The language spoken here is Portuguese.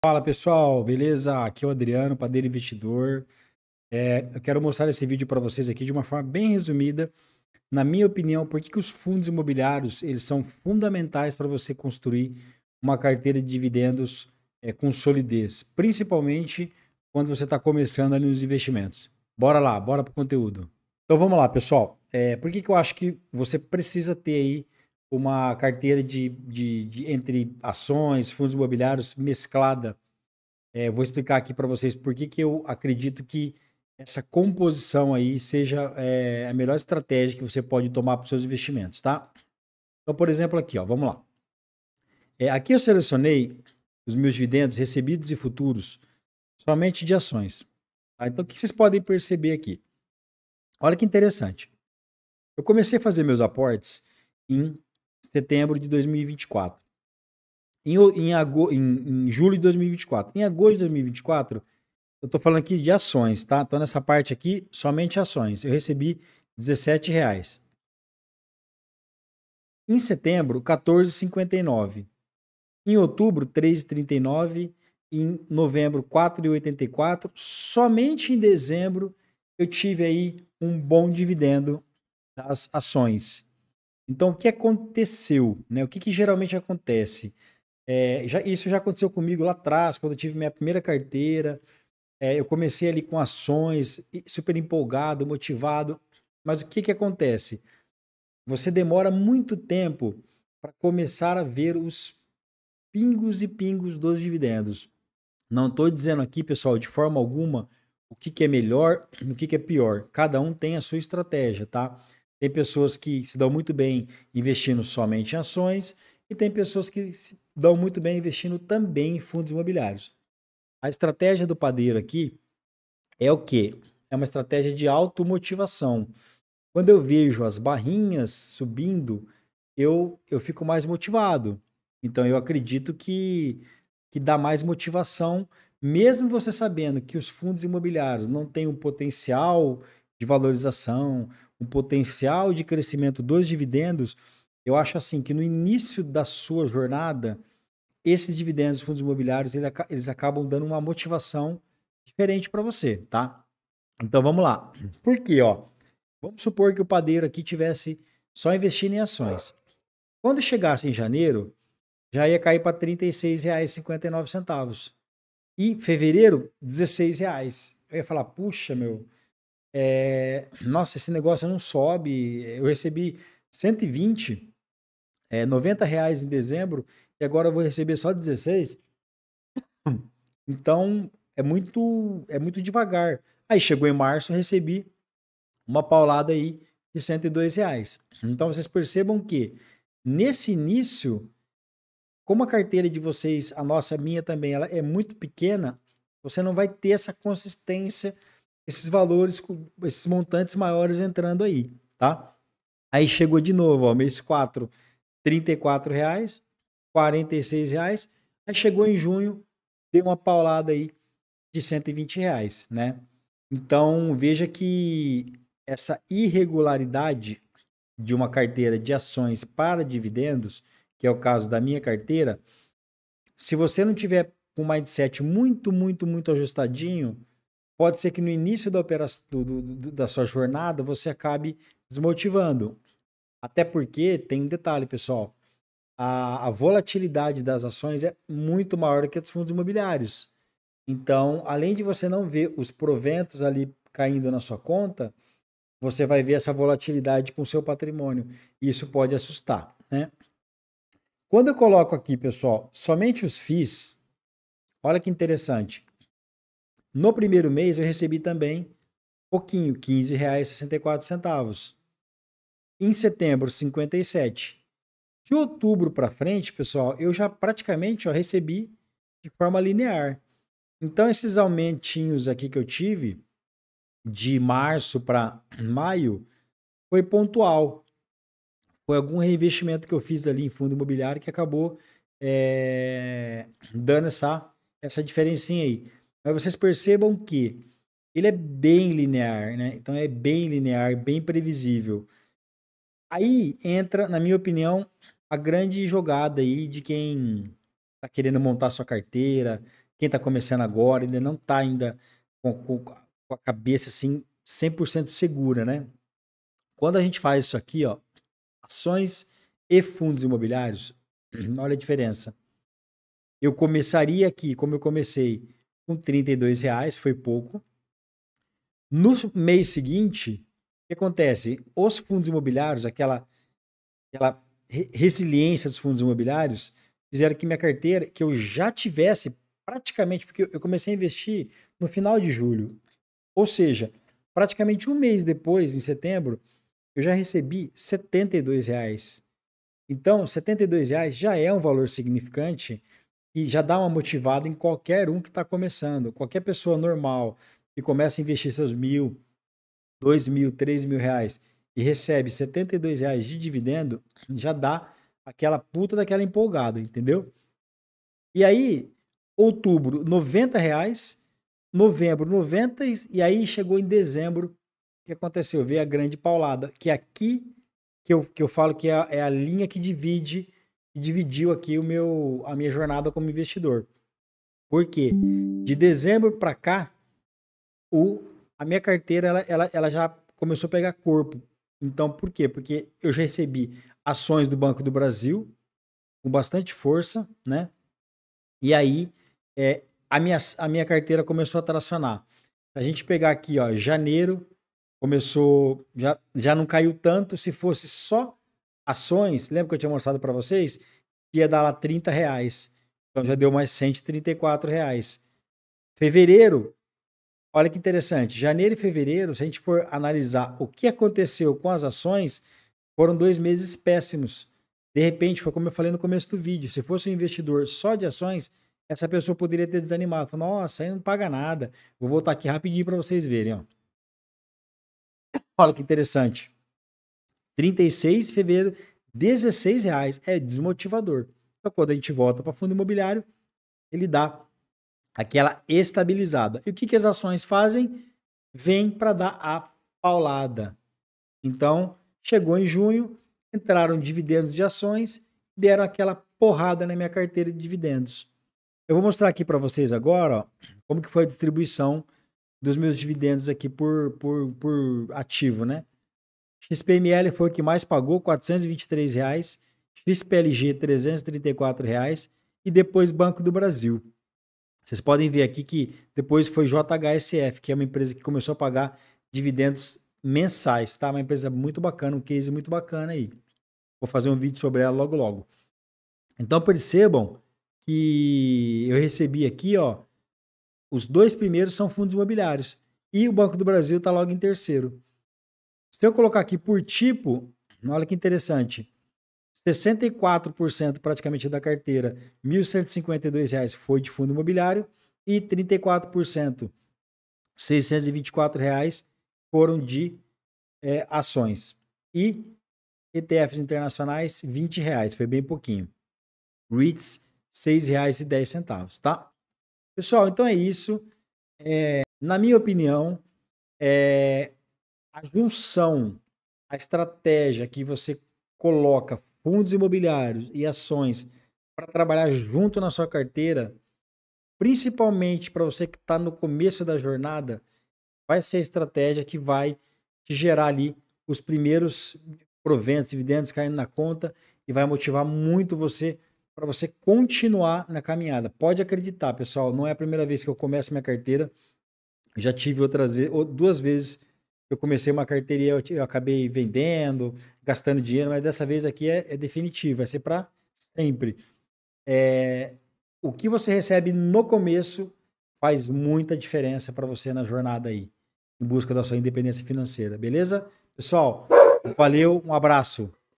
Fala pessoal, beleza? Aqui é o Adriano, Padeiro Investidor. Eu quero mostrar esse vídeo para vocês aqui de uma forma bem resumida. Na minha opinião, por que que os fundos imobiliários eles são fundamentais para você construir uma carteira de dividendos com solidez, principalmente quando você está começando ali nos investimentos. Bora lá, bora para o conteúdo. Então vamos lá, pessoal. Por que que eu acho que você precisa ter aí uma carteira entre ações, fundos imobiliários mesclada? Vou explicar aqui para vocês por que que eu acredito que essa composição aí seja a melhor estratégia que você pode tomar para os seus investimentos, tá? Então, por exemplo, aqui, ó, vamos lá. Aqui eu selecionei os meus dividendos recebidos e futuros somente de ações. Tá? Então, o que vocês podem perceber aqui? Olha que interessante. Eu comecei a fazer meus aportes em setembro de 2024. Em julho de 2024. Em agosto de 2024, eu tô falando aqui de ações, tá? Então, nessa parte aqui, somente ações. Eu recebi R$ 17. Em setembro, 14,59. Em outubro, 3,39. Em novembro, 4,84. Somente em dezembro, eu tive aí um bom dividendo das ações. Então, o que aconteceu? Né? O que geralmente acontece? Isso já aconteceu comigo lá atrás, quando eu tive minha primeira carteira. Eu comecei ali com ações, super empolgado, motivado, mas o que que acontece? Você demora muito tempo para começar a ver os pingos e pingos dos dividendos. Não estou dizendo aqui, pessoal, de forma alguma, o que que é melhor, o que que é pior. Cada um tem a sua estratégia, tá? Tem pessoas que se dão muito bem investindo somente em ações e tem pessoas que se dão muito bem investindo também em fundos imobiliários. A estratégia do padeiro aqui é o quê? É uma estratégia de automotivação. Quando eu vejo as barrinhas subindo, eu fico mais motivado. Então eu acredito que dá mais motivação, mesmo você sabendo que os fundos imobiliários não têm um potencial de valorização, um potencial de crescimento dos dividendos. Eu acho assim que no início da sua jornada, esses dividendos dos fundos imobiliários eles acabam dando uma motivação diferente para você, tá? Então vamos lá. Por quê, ó? Vamos supor que o padeiro aqui tivesse só investindo em ações. Quando chegasse em janeiro, já ia cair para R$ 36,59. E fevereiro, R$ 16. Eu ia falar, puxa, meu, nossa, esse negócio não sobe. Eu recebi 120, R$ 90 em dezembro, e agora eu vou receber só 16. Então, é muito devagar. Aí chegou em março, eu recebi uma paulada aí de R$ 102. Então vocês percebam que nesse início, como a carteira de vocês, a nossa, a minha também, ela é muito pequena, você não vai ter essa consistência, esses valores, esses montantes maiores entrando aí, tá? Aí chegou de novo, ó, mês 4, R$ 34, R$ 46. Aí chegou em junho, deu uma paulada aí de R$ 120, né? Então, veja que essa irregularidade de uma carteira de ações para dividendos, que é o caso da minha carteira, se você não tiver um mindset muito, muito, muito ajustadinho, pode ser que no início da operação da sua jornada você acabe desmotivando. Até porque tem um detalhe, pessoal. A volatilidade das ações é muito maior que a dos fundos imobiliários. Então, além de você não ver os proventos ali caindo na sua conta, você vai ver essa volatilidade com o seu patrimônio. E isso pode assustar, né? Quando eu coloco aqui, pessoal, somente os FIIs, olha que interessante. No primeiro mês eu recebi também pouquinho, R$ 15,64. Em setembro, 57. De outubro para frente, pessoal, eu já praticamente recebi de forma linear. Então, esses aumentinhos aqui que eu tive, de março para maio, foi pontual. Foi algum reinvestimento que eu fiz ali em fundo imobiliário que acabou dando essa diferencinha aí. Mas vocês percebam que ele é bem linear, né? Então é bem linear, bem previsível. Aí entra, na minha opinião, a grande jogada aí de quem está querendo montar sua carteira, quem está começando agora ainda não está ainda com a cabeça assim 100% segura, né? Quando a gente faz isso aqui, ó, ações e fundos imobiliários, olha a diferença. Eu começaria aqui, como eu comecei, com R$ 32, foi pouco. No mês seguinte, o que acontece? Os fundos imobiliários, aquela resiliência dos fundos imobiliários, fizeram que minha carteira, que eu já tivesse praticamente, porque eu comecei a investir no final de julho, ou seja, praticamente um mês depois, em setembro, eu já recebi R$ 72. Então, R$ 72 já é um valor significante e já dá uma motivada em qualquer um que está começando. Qualquer pessoa normal que começa a investir seus R$ 1.000, R$ 2.000, R$ 3.000 e recebe R$ 72 de dividendo, já dá aquela puta daquela empolgada, entendeu? E aí, outubro, R$ 90, novembro, 90, e aí chegou em dezembro, o que aconteceu? Veio a grande paulada, que aqui que eu falo que é a linha que dividiu aqui a minha jornada como investidor. Por quê? De dezembro para cá, a minha carteira ela já começou a pegar corpo. Então, por quê? Porque eu já recebi ações do Banco do Brasil com bastante força, né? E aí a minha carteira começou a tracionar. A gente pegar aqui, ó, janeiro, começou, já não caiu tanto. Se fosse só ações, lembra que eu tinha mostrado para vocês? Ia dar lá R$ 30. Então já deu mais R$ 134. Fevereiro, olha que interessante. Janeiro e fevereiro, se a gente for analisar o que aconteceu com as ações, foram 2 meses péssimos. De repente, foi como eu falei no começo do vídeo, se fosse um investidor só de ações, essa pessoa poderia ter desanimado. Falou, nossa, aí não paga nada. Vou voltar aqui rapidinho para vocês verem, ó. Olha que interessante. 36 de fevereiro, R$ 16. É desmotivador. Então, quando a gente volta para fundo imobiliário, ele dá aquela estabilizada. E o que as ações fazem? Vem para dar a paulada. Então, chegou em junho, entraram dividendos de ações, deram aquela porrada na minha carteira de dividendos. Eu vou mostrar aqui para vocês agora, ó, como que foi a distribuição dos meus dividendos aqui por ativo, né? XPML foi o que mais pagou, R$ 423. XPLG, R$ 334. E depois Banco do Brasil. Vocês podem ver aqui que depois foi JHSF, que é uma empresa que começou a pagar dividendos mensais, tá? Uma empresa muito bacana, um case muito bacana aí. Vou fazer um vídeo sobre ela logo logo. Então percebam que eu recebi aqui, ó, os 2 primeiros são fundos imobiliários e o Banco do Brasil está logo em terceiro. Se eu colocar aqui por tipo, olha que interessante, 64% praticamente da carteira, R$ 1.152 foi de fundo imobiliário e 34%, R$ 624 foram de ações. E ETFs internacionais, R$ 20, foi bem pouquinho. REITs, R$ 6,10, tá? Pessoal, então é isso. Na minha opinião, a junção, a estratégia que você coloca fundos imobiliários e ações para trabalhar junto na sua carteira, principalmente para você que está no começo da jornada, vai ser a estratégia que vai te gerar ali os primeiros proventos, dividendos caindo na conta e vai motivar muito você para você continuar na caminhada. Pode acreditar, pessoal, não é a primeira vez que eu começo minha carteira. Já tive outras vezes, 2 vezes eu comecei uma carteira e eu acabei vendendo, gastando dinheiro, mas dessa vez aqui é definitivo, vai ser para sempre. O que você recebe no começo faz muita diferença para você na jornada aí, em busca da sua independência financeira, beleza? Pessoal, valeu, um abraço.